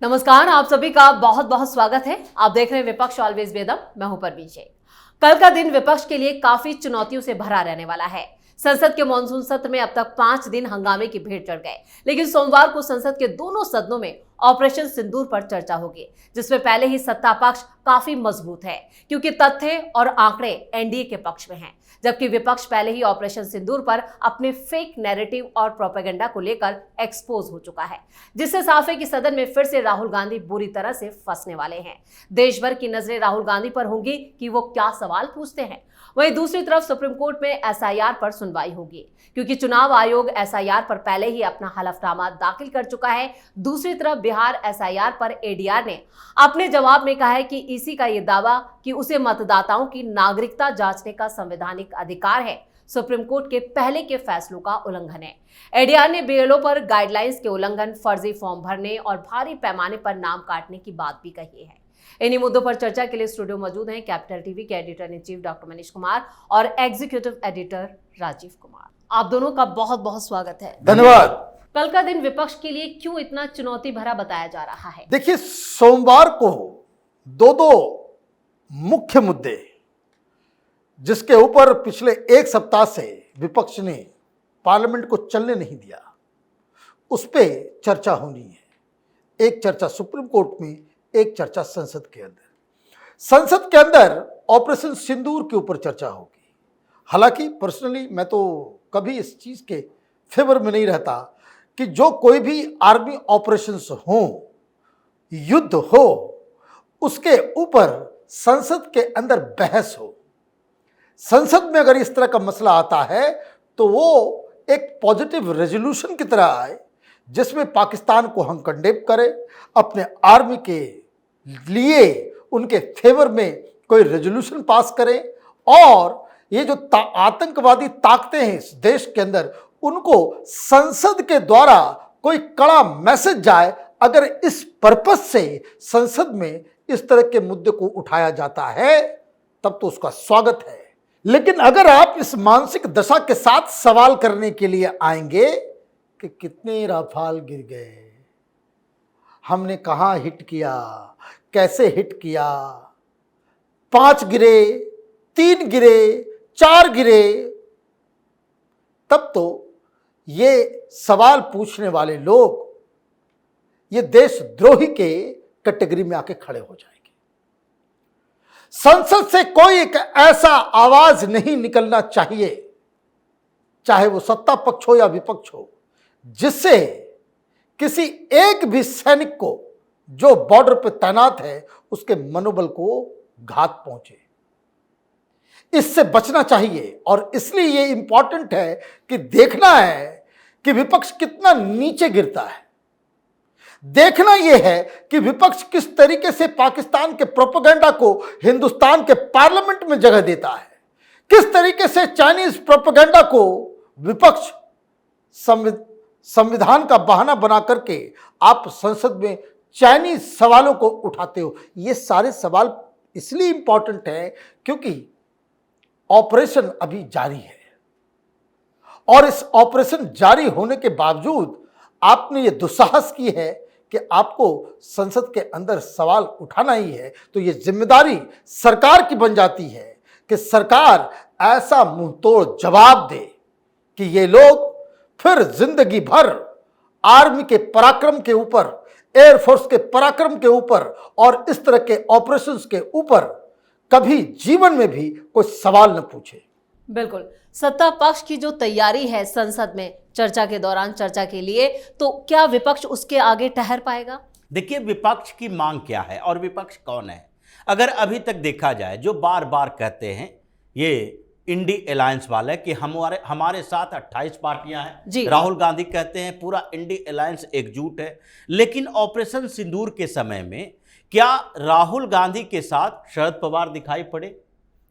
नमस्कार, आप सभी का बहुत बहुत स्वागत है। आप देख रहे हैं विपक्ष ऑलवेज वेदम। मैं हूं परवीन। कल का दिन विपक्ष के लिए काफी चुनौतियों से भरा रहने वाला है। संसद के मानसून सत्र में अब तक 5 दिन हंगामे की भेंट चढ़ गए, लेकिन सोमवार को संसद के दोनों सदनों में ऑपरेशन सिंदूर पर चर्चा होगी, जिसमें पहले ही सत्ता पक्ष काफी मजबूत है क्योंकि तथ्य और आंकड़े एनडीए के पक्ष में हैं, जबकि विपक्ष पहले ही ऑपरेशन सिंदूर पर अपने फेक नैरेटिव और प्रोपेगेंडा को लेकर एक्सपोज हो चुका है, जिससे साफ है कि सदन में फिर से राहुल गांधी बुरी तरह से फंसने वाले हैं। देश भर की नजरें राहुल गांधी पर होंगी कि वो क्या सवाल पूछते हैं। वहीं दूसरी तरफ सुप्रीम कोर्ट में एसआईआर पर सुनवाई होगी, क्योंकि चुनाव आयोग एसआईआर पर पहले ही अपना हलफनामा दाखिल कर चुका है। दूसरी तरफ बिहार एसआईआर पर एडीआर ने अपने जवाब में कहा है कि ईसी का यह दावा कि उसे मतदाताओं की नागरिकता जांचने का संवैधानिक अधिकार है, सुप्रीम कोर्ट के पहले के फैसलों का उल्लंघन है। एडीआर ने बीएलओ पर गाइडलाइंस के उल्लंघन, फर्जी फॉर्म भरने और भारी पैमाने पर नाम काटने की बात भी कही है। इन्हीं मुद्दों पर चर्चा के लिए स्टूडियो मौजूद हैं कैपिटल टीवी के editor in chief doctor Manish Kumar और एग्जीक्यूटिव एडिटर राजीव कुमार। आप दोनों का बहुत बहुत स्वागत है। धन्यवाद। कल का दिन विपक्ष के लिए क्यों इतना चुनौती भरा बताया जा रहा है? देखिए, सोमवार को दो मुख्य मुद्दे जिसके ऊपर पिछले एक सप्ताह से विपक्ष ने पार्लियामेंट को चलने नहीं दिया, उस पर चर्चा होनी है। एक चर्चा सुप्रीम कोर्ट में, एक चर्चा संसद के अंदर। संसद के अंदर ऑपरेशन सिंदूर के ऊपर चर्चा होगी। हालांकि पर्सनली मैं तो कभी इस चीज के फेवर में नहीं रहता कि जो कोई भी आर्मी ऑपरेशंस हो, युद्ध हो, उसके ऊपर संसद के अंदर बहस हो। संसद में अगर इस तरह का मसला आता है तो वो एक पॉजिटिव रेजोल्यूशन की तरह आए, जिसमें पाकिस्तान को हम कंडेम करें, अपने आर्मी के लिए उनके फेवर में कोई रेजोल्यूशन पास करें, और ये जो आतंकवादी ताकतें हैं इस देश के अंदर, उनको संसद के द्वारा कोई कड़ा मैसेज जाए। अगर इस पर्पस से संसद में इस तरह के मुद्दे को उठाया जाता है तब तो उसका स्वागत है। लेकिन अगर आप इस मानसिक दशा के साथ सवाल करने के लिए आएंगे कि कितने राफाल गिर गए, हमने कहां हिट किया, कैसे हिट किया, 5 गिरे, 3 गिरे, 4 गिरे, तब तो ये सवाल पूछने वाले लोग ये देशद्रोही के कैटेगरी में आके खड़े हो जाएंगे। संसद से कोई एक ऐसा आवाज नहीं निकलना चाहिए, चाहे वो सत्ता पक्ष हो या विपक्ष हो, जिससे किसी एक भी सैनिक को जो बॉर्डर पर तैनात है उसके मनोबल को घात पहुंचे। इससे बचना चाहिए। और इसलिए ये इंपॉर्टेंट है कि देखना है कि विपक्ष कितना नीचे गिरता है। देखना यह है कि विपक्ष किस तरीके से पाकिस्तान के प्रोपेगेंडा को हिंदुस्तान के पार्लियामेंट में जगह देता है, किस तरीके से चाइनीज प्रोपेगेंडा को विपक्ष संविधान का बहाना बना करके आप संसद में चाइनीज सवालों को उठाते हो। ये सारे सवाल इसलिए इंपॉर्टेंट है क्योंकि ऑपरेशन अभी जारी है, और इस ऑपरेशन जारी होने के बावजूद आपने ये दुस्साहस की है कि आपको संसद के अंदर सवाल उठाना ही है। तो ये जिम्मेदारी सरकार की बन जाती है कि सरकार ऐसा मुंहतोड़ जवाब दे कि ये लोग फिर जिंदगी भर आर्मी के पराक्रम के ऊपर, एयरफोर्स के पराक्रम के ऊपर और इस तरह के ऑपरेशंस के ऊपर कभी जीवन में भी कोई सवाल न पूछे। बिल्कुल। सत्ता पक्ष की जो तैयारी है संसद में चर्चा के दौरान चर्चा के लिए, तो क्या विपक्ष उसके आगे ठहर पाएगा? देखिए, विपक्ष की मांग क्या है और विपक्ष कौन है। अगर अभी तक देखा जाए, जो बार बार कहते हैं ये इंडी अलायंस वाले कि हमारे साथ 28 पार्टियां हैं, राहुल गांधी कहते हैं पूरा इंडी अलायंस एकजुट है, लेकिन ऑपरेशन सिंदूर के समय में क्या राहुल गांधी के साथ शरद पवार दिखाई पड़े?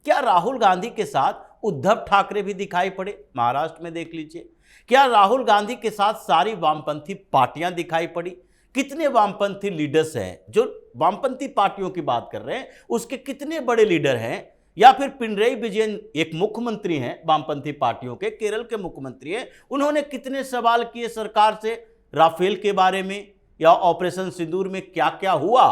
क्या राहुल गांधी के साथ उद्धव ठाकरे भी दिखाई पड़े? महाराष्ट्र में देख लीजिए। क्या राहुल गांधी के साथ सारी वामपंथी पार्टियां दिखाई पड़ी? कितने वामपंथी लीडर्स हैं? जो वामपंथी पार्टियों की बात कर रहे हैं उसके कितने बड़े लीडर हैं? या फिर पिनरई विजयन एक मुख्यमंत्री हैं वामपंथी पार्टियों के, केरल के मुख्यमंत्री हैं, उन्होंने कितने सवाल किए सरकार से राफेल के बारे में, या ऑपरेशन सिंदूर में क्या क्या हुआ,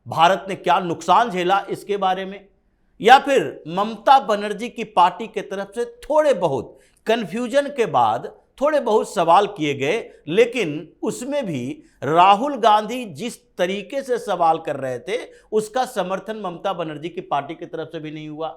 भारत ने क्या नुकसान झेला, इसके बारे में, या फिर ममता बनर्जी की पार्टी के तरफ से थोड़े बहुत कंफ्यूजन के बाद थोड़े बहुत सवाल किए गए, लेकिन उसमें भी राहुल गांधी जिस तरीके से सवाल कर रहे थे उसका समर्थन ममता बनर्जी की पार्टी की तरफ से भी नहीं हुआ।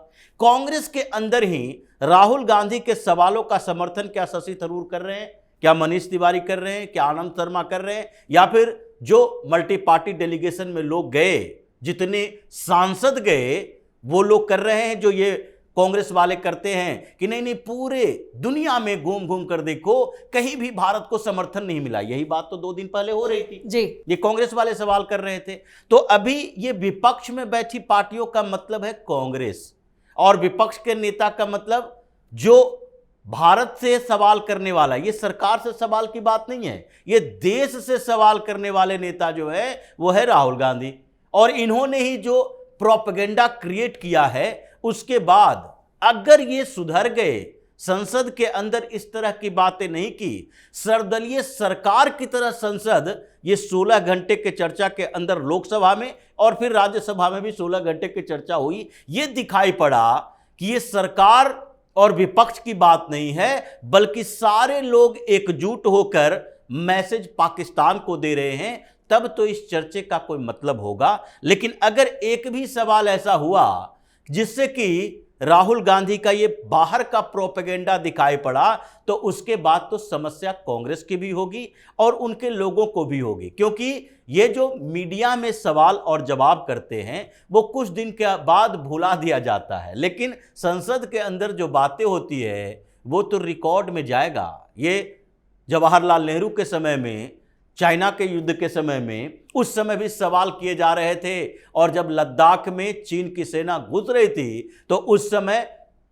कांग्रेस के अंदर ही राहुल गांधी के सवालों का समर्थन क्या शशि थरूर कर रहे हैं, क्या मनीष तिवारी कर रहे हैं, क्या आनंद शर्मा कर रहे हैं, या फिर जो मल्टी पार्टी डेलीगेशन में लोग गए, जितने सांसद गए, वो लोग कर रहे हैं जो ये कांग्रेस वाले करते हैं कि नहीं नहीं पूरे दुनिया में घूम घूम कर देखो, कहीं भी भारत को समर्थन नहीं मिला। यही बात तो 2 दिन पहले हो रही थी जी, ये कांग्रेस वाले सवाल कर रहे थे। तो अभी ये विपक्ष में बैठी पार्टियों का मतलब है कांग्रेस, और विपक्ष के नेता का मतलब जो भारत से सवाल करने वाला, ये सरकार से सवाल की बात नहीं है, ये देश से सवाल करने वाले नेता जो है वो है राहुल गांधी। और इन्होंने ही जो प्रोपेगेंडा क्रिएट किया है, उसके बाद अगर ये सुधर गए, संसद के अंदर इस तरह की बातें नहीं की, सर्वदलीय सरकार की तरह संसद ये 16 घंटे के चर्चा के अंदर लोकसभा में और फिर राज्यसभा में भी 16 घंटे की चर्चा हुई, ये दिखाई पड़ा कि ये सरकार और विपक्ष की बात नहीं है, बल्कि सारे लोग एकजुट होकर मैसेज पाकिस्तान को दे रहे हैं, तब तो इस चर्चे का कोई मतलब होगा। लेकिन अगर एक भी सवाल ऐसा हुआ जिससे कि राहुल गांधी का ये बाहर का प्रोपेगेंडा दिखाई पड़ा, तो उसके बाद तो समस्या कांग्रेस की भी होगी और उनके लोगों को भी होगी, क्योंकि ये जो मीडिया में सवाल और जवाब करते हैं वो कुछ दिन के बाद भुला दिया जाता है, लेकिन संसद के अंदर जो बातें होती है वो तो रिकॉर्ड में जाएगा। ये जवाहरलाल नेहरू के समय में, चाइना के युद्ध के समय में, उस समय भी सवाल किए जा रहे थे, और जब लद्दाख में चीन की सेना घुस रही थी तो उस समय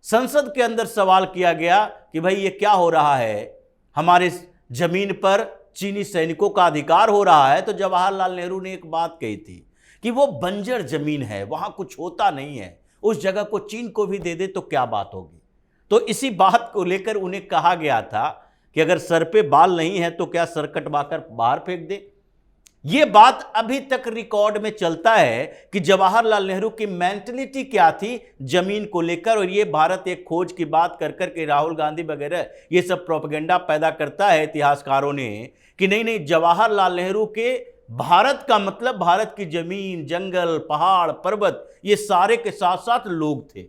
संसद के अंदर सवाल किया गया कि भाई ये क्या हो रहा है, हमारे जमीन पर चीनी सैनिकों का अधिकार हो रहा है। तो जवाहरलाल नेहरू ने एक बात कही थी कि वो बंजर जमीन है, वहां कुछ होता नहीं है, उस जगह को चीन को भी दे दे तो क्या बात होगी। तो इसी बात को लेकर उन्हें कहा गया था कि अगर सर पे बाल नहीं है तो क्या सर कटवाकर बाहर फेंक दे। यह बात अभी तक रिकॉर्ड में चलता है कि जवाहरलाल नेहरू की मेंटलिटी क्या थी जमीन को लेकर, और ये भारत एक खोज की बात कर कर के राहुल गांधी वगैरह ये सब प्रोपेगेंडा पैदा करता है इतिहासकारों ने कि नहीं नहीं, जवाहरलाल नेहरू के भारत का मतलब भारत की जमीन, जंगल, पहाड़, पर्वत, ये सारे के साथ साथ लोग थे।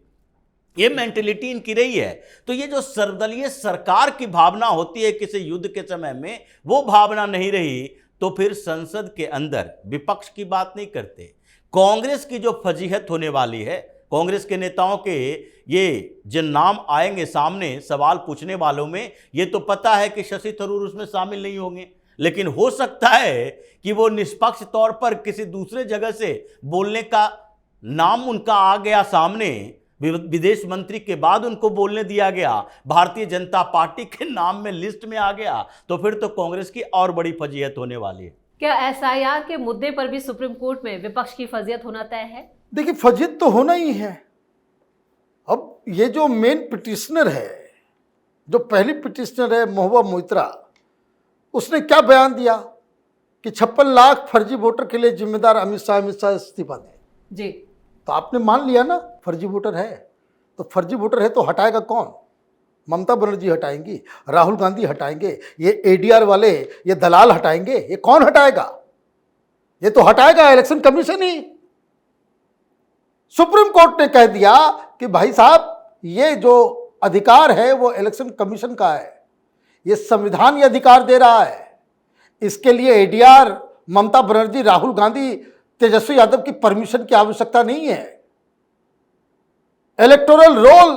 ये मेंटेलिटी इनकी रही है। तो ये जो सर्वदलीय सरकार की भावना होती है किसी युद्ध के समय में, वो भावना नहीं रही, तो फिर संसद के अंदर विपक्ष की बात नहीं करते। कांग्रेस की जो फजीहत होने वाली है, कांग्रेस के नेताओं के ये जिन नाम आएंगे सामने सवाल पूछने वालों में, ये तो पता है कि शशि थरूर उसमें शामिल नहीं होंगे, लेकिन हो सकता है कि वो निष्पक्ष तौर पर किसी दूसरे जगह से बोलने का नाम उनका आ गया सामने, विदेश मंत्री के बाद उनको बोलने दिया गया, भारतीय जनता पार्टी के नाम में लिस्ट में आ गया, तो फिर तो कांग्रेस की और बड़ी फजीहत होने वाली है। क्या एसआईआर के मुद्दे पर भी सुप्रीम कोर्ट में विपक्ष की फजीहत होना तय है? देखिए, फजीहत तो होना ही है। अब ये जो मेन पिटिशनर है, जो पहली पिटिशनर है महुआ मोइत्रा, उसने क्या बयान दिया कि 56 लाख फर्जी वोटर के लिए जिम्मेदार अमित शाह इस्तीफा दें। जी, तो आपने मान लिया ना, फर्जी वोटर है, तो फर्जी वोटर है तो हटाएगा कौन? ममता बनर्जी हटाएंगी, राहुल गांधी हटाएंगे, ये एडीआर वाले, ये दलाल हटाएंगे, ये कौन हटाएगा? ये तो हटाएगा इलेक्शन कमीशन ही। सुप्रीम कोर्ट ने कह दिया कि भाई साहब, ये जो अधिकार है वो इलेक्शन कमीशन का है, ये संविधान ये अधिकार दे रहा है, इसके लिए एडीआर, ममता बनर्जी, राहुल गांधी, तेजस्वी यादव की परमिशन की आवश्यकता नहीं है। इलेक्टोरल रोल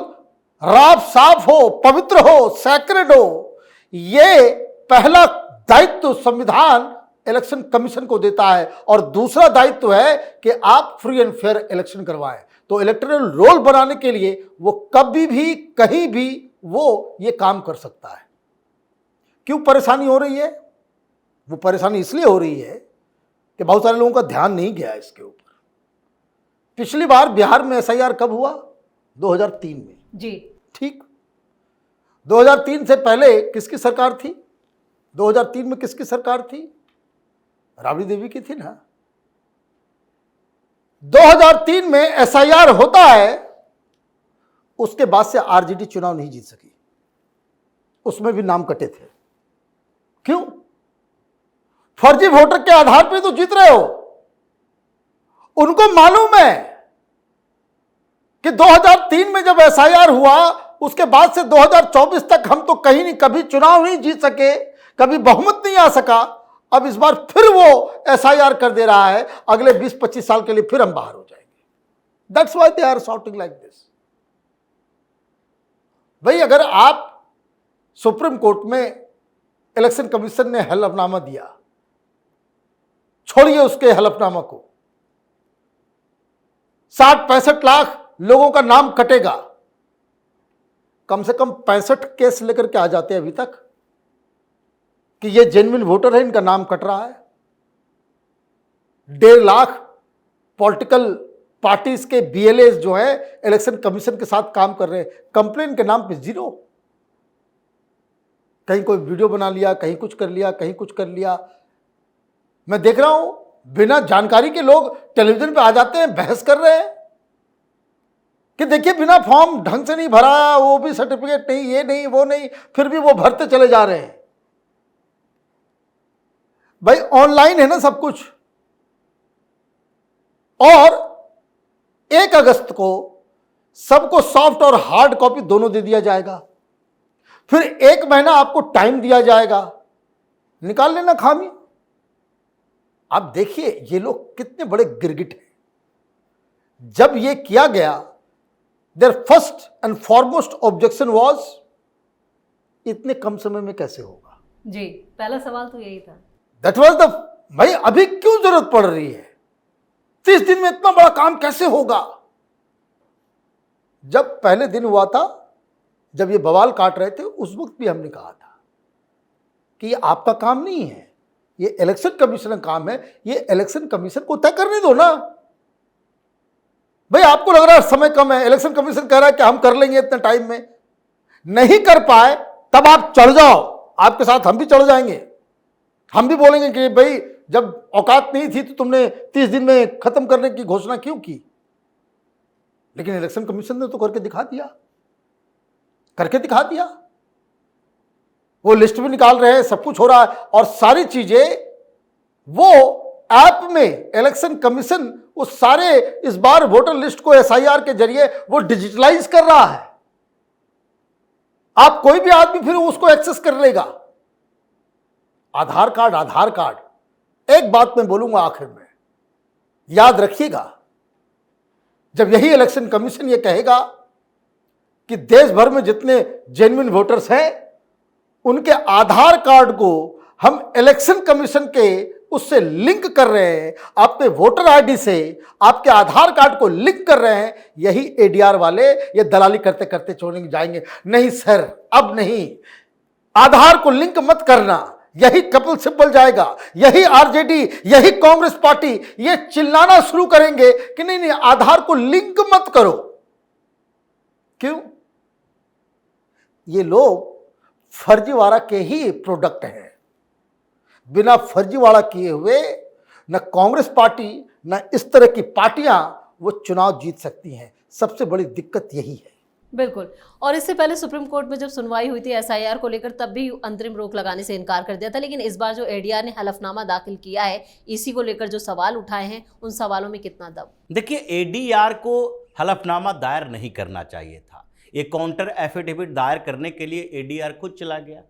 राफ साफ हो, पवित्र हो, सैक्रेड हो, ये पहला दायित्व संविधान इलेक्शन कमीशन को देता है, और दूसरा दायित्व है कि आप फ्री एंड फेयर इलेक्शन करवाएं। तो इलेक्टोरल रोल बनाने के लिए वो कभी भी कहीं भी वो ये काम कर सकता है। क्यों परेशानी हो रही है? वो परेशानी इसलिए हो रही है कि बहुत सारे लोगों का ध्यान नहीं गया इसके ऊपर। पिछली बार बिहार में एसआईआर कब हुआ? 2003 में। जी, ठीक। 2003 से पहले किसकी सरकार थी? 2003 में किसकी सरकार थी? राबड़ी देवी की थी ना। 2003 में एसआईआर होता है, उसके बाद से आरजेडी चुनाव नहीं जीत सकी, उसमें भी नाम कटे थे। क्यों? फर्जी वोटर के आधार पर तो जीत रहे हो। उनको मालूम है कि 2003 में जब एसआईआर हुआ, उसके बाद से 2024 तक हम तो कहीं नहीं, कभी चुनाव नहीं जीत सके, कभी बहुमत नहीं आ सका। अब इस बार फिर वो एसआईआर कर दे रहा है, अगले 20-25 साल के लिए फिर हम बाहर हो जाएंगे। That's why they are shouting like this. भाई, अगर आप सुप्रीम कोर्ट में इलेक्शन कमीशन ने हलफनामा दिया, छोड़िए उसके हलफनामा को, 60-65 लाख लोगों का नाम कटेगा, कम से कम 65 केस लेकर के आ जाते हैं अभी तक कि ये जेन्युइन वोटर है, इनका नाम कट रहा है। 1.5 लाख पॉलिटिकल पार्टीज के बीएलएस जो है इलेक्शन कमीशन के साथ काम कर रहे हैं, कंप्लेन के नाम पे 0। कहीं कोई वीडियो बना लिया, कहीं कुछ कर लिया, कहीं कुछ कर लिया। मैं देख रहा हूं बिना जानकारी के लोग टेलीविजन पे आ जाते हैं, बहस कर रहे हैं कि देखिए बिना फॉर्म ढंग से नहीं भरा, वो भी सर्टिफिकेट नहीं, ये नहीं, वो नहीं, फिर भी वो भरते चले जा रहे हैं। भाई, ऑनलाइन है ना सब कुछ। और 1 अगस्त को सबको सॉफ्ट और हार्ड कॉपी दोनों दे दिया जाएगा। फिर 1 महीना आपको टाइम दिया जाएगा, निकाल लेना खामी। आप देखिए ये लोग कितने बड़े गिरगिट हैं। जब ये किया गया, there first and foremost objection was, इतने कम समय में कैसे होगा। जी, पहला सवाल तो यही था। दैट वाज द, भाई अभी क्यों जरूरत पड़ रही है? 30 दिन में इतना बड़ा काम कैसे होगा? जब पहले दिन हुआ था, जब ये बवाल काट रहे थे, उस वक्त भी हमने कहा था कि ये आपका काम नहीं है, ये इलेक्शन कमीशन का काम है। ये इलेक्शन कमीशन को तय करने दो ना। भाई, आपको लग रहा है समय कम है, इलेक्शन कमीशन कह रहा है कि हम कर लेंगे इतने टाइम में, नहीं कर पाए तब आप चढ़ जाओ, आपके साथ हम भी चढ़ जाएंगे। हम भी बोलेंगे कि भाई जब औकात नहीं थी तो तुमने 30 दिन में खत्म करने की घोषणा क्यों की? लेकिन इलेक्शन कमीशन ने तो करके दिखा दिया, करके दिखा दिया। वो लिस्ट भी निकाल रहे हैं, सब कुछ हो रहा है, और सारी चीजें वो ऐप में इलेक्शन कमीशन उस सारे इस बार वोटर लिस्ट को एसआईआर के जरिए वो डिजिटलाइज कर रहा है। आप कोई भी आदमी फिर उसको एक्सेस कर लेगा। आधार कार्ड, आधार कार्ड। एक बात मैं बोलूंगा आखिर में, याद रखिएगा, जब यही इलेक्शन कमीशन ये कहेगा कि देश भर में जितने जेन्युइन वोटर्स हैं उनके आधार कार्ड को हम इलेक्शन कमीशन के उससे लिंक कर रहे हैं, आपके वोटर आईडी से आपके आधार कार्ड को लिंक कर रहे हैं, यही एडीआर वाले ये दलाली करते करते छोड़ने जाएंगे। नहीं सर, अब नहीं, आधार को लिंक मत करना, यही कपिल सिब्बल जाएगा, यही आरजेडी, यही कांग्रेस पार्टी ये चिल्लाना शुरू करेंगे कि नहीं नहीं आधार को लिंक मत करो। क्यों? ये लोग फर्जीवाड़ा के ही प्रोडक्ट हैं। बिना फर्जीवाड़ा किए हुए न कांग्रेस पार्टी न इस तरह की पार्टियां वो चुनाव जीत सकती हैं। सबसे बड़ी दिक्कत यही है। बिल्कुल। और इससे पहले सुप्रीम कोर्ट में जब सुनवाई हुई थी एसआईआर को लेकर, तब भी अंतरिम रोक लगाने से इनकार कर दिया था। लेकिन इस बार जो एडीआर ने हलफनामा दाखिल किया है, इसी को लेकर जो सवाल उठाए हैं, उन सवालों में कितना दम? देखिए, एडीआर को हलफनामा दायर नहीं करना चाहिए था। ये काउंटर एफिडेविट दायर करने के लिए एडीआर खुद चला गया।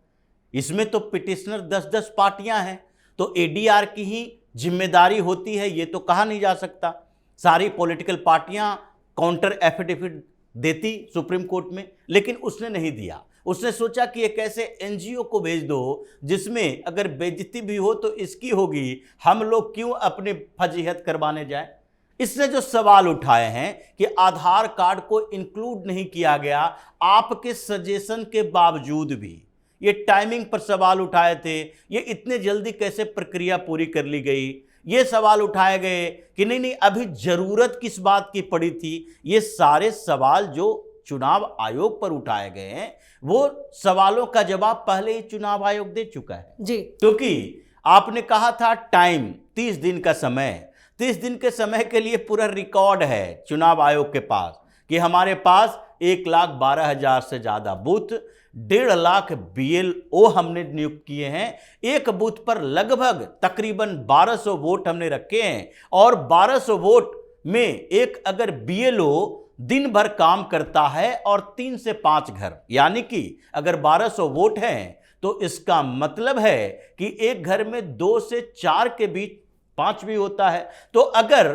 इसमें तो पिटिशनर 10-10 पार्टियां हैं, तो एडीआर की ही जिम्मेदारी होती है, ये तो कहा नहीं जा सकता। सारी पॉलिटिकल पार्टियां काउंटर एफिडेविट देती सुप्रीम कोर्ट में, लेकिन उसने नहीं दिया। उसने सोचा कि एक ऐसे एनजीओ को भेज दो जिसमें अगर बेइज्जती भी हो तो इसकी होगी, हम लोग क्यों अपनी फजीहत करवाने जाए। इसने जो सवाल उठाए हैं कि आधार कार्ड को इंक्लूड नहीं किया गया, आपके सजेशन के बावजूद भी ये टाइमिंग पर सवाल उठाए थे, ये इतने जल्दी कैसे प्रक्रिया पूरी कर ली गई, ये सवाल उठाए गए कि नहीं नहीं अभी जरूरत किस बात की पड़ी थी। ये सारे सवाल जो चुनाव आयोग पर उठाए गए हैं, वो सवालों का जवाब पहले ही चुनाव आयोग दे चुका है। जी, क्योंकि आपने कहा था टाइम 30 दिन का समय, 30 दिन के समय के लिए पूरा रिकॉर्ड है चुनाव आयोग के पास कि हमारे पास 1,12,000 से ज़्यादा बूथ, 1.5 लाख BLO हमने नियुक्त किए हैं, एक बूथ पर लगभग तकरीबन 1200 वोट हमने रखे हैं और 1200 वोट में एक अगर BLO दिन भर काम करता है और 3 से 5 घर, यानी कि अगर 1200 वोट हैं तो इसका मतलब है कि एक घर में 2 से 4 के बीच 5 भी होता है। तो अगर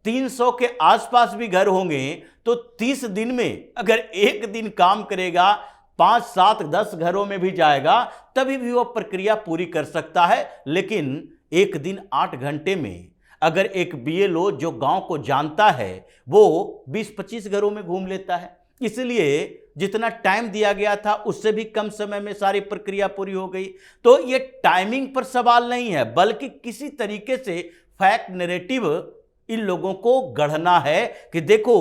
300 के आसपास भी घर होंगे तो 30 दिन में अगर एक दिन काम करेगा, 5, 7, 10 घरों में भी जाएगा, तभी भी वो प्रक्रिया पूरी कर सकता है। लेकिन एक दिन 8 घंटे में अगर एक BLO जो गांव को जानता है वो 20-25 घरों में घूम लेता है। इसलिए जितना टाइम दिया गया था उससे भी कम समय में सारी प्रक्रिया पूरी हो गई। तो ये टाइमिंग पर सवाल नहीं है, बल्कि किसी तरीके से फैक्ट नैरेटिव इन लोगों को गढ़ना है कि देखो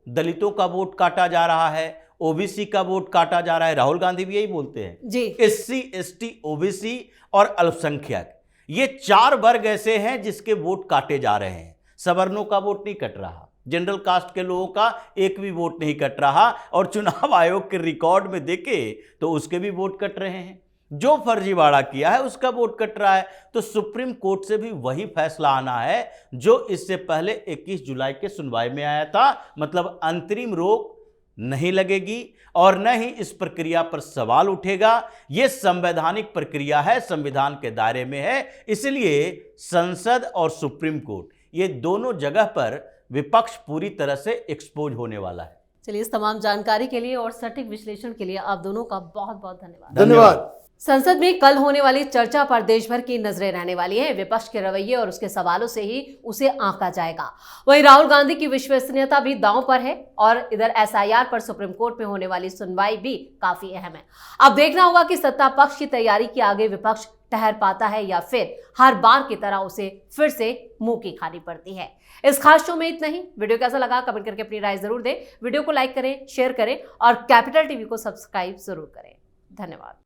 दलितों का वोट काटा जा रहा है, OBC का वोट काटा जा रहा है। राहुल गांधी भी यही बोलते हैं जी। SC, ST, OBC और अल्पसंख्यक, ये 4 वर्ग ऐसे हैं जिसके वोट काटे जा रहे हैं। सवर्णों का वोट नहीं कट रहा, जनरल कास्ट के लोगों का एक भी वोट नहीं कट रहा, और चुनाव आयोग के रिकॉर्ड में देखे तो उसके भी वोट कट रहे हैं। जो फर्जीवाड़ा किया है उसका वोट कट रहा है। तो सुप्रीम कोर्ट से भी वही फैसला आना है जो इससे पहले 21 जुलाई के सुनवाई में आया था। मतलब अंतरिम रोक नहीं लगेगी और न ही इस प्रक्रिया पर सवाल उठेगा। यह संवैधानिक प्रक्रिया है, संविधान के दायरे में है। इसलिए संसद और सुप्रीम कोर्ट, ये दोनों जगह पर विपक्ष पूरी तरह से एक्सपोज होने वाला है। चलिए, इस तमाम जानकारी के लिए और सटीक विश्लेषण के लिए आप दोनों का बहुत बहुत धन्यवाद। धन्यवाद। संसद में कल होने वाली चर्चा पर देश भर की नजरें रहने वाली हैं। विपक्ष के रवैये और उसके सवालों से ही उसे आंका जाएगा। वहीं राहुल गांधी की विश्वसनीयता भी दांव पर है और इधर SIR पर सुप्रीम कोर्ट में होने वाली सुनवाई भी काफी अहम है। अब देखना होगा कि सत्ता पक्ष की तैयारी के आगे विपक्ष ठहर पाता है या फिर हर बार की तरह उसे फिर से मुंह की खानी पड़ती है। इस खास शो में इतना ही। वीडियो कैसा लगा कमेंट करके अपनी राय जरूर दें। वीडियो को लाइक करें, शेयर करें और कैपिटल TV को सब्सक्राइब जरूर करें। धन्यवाद।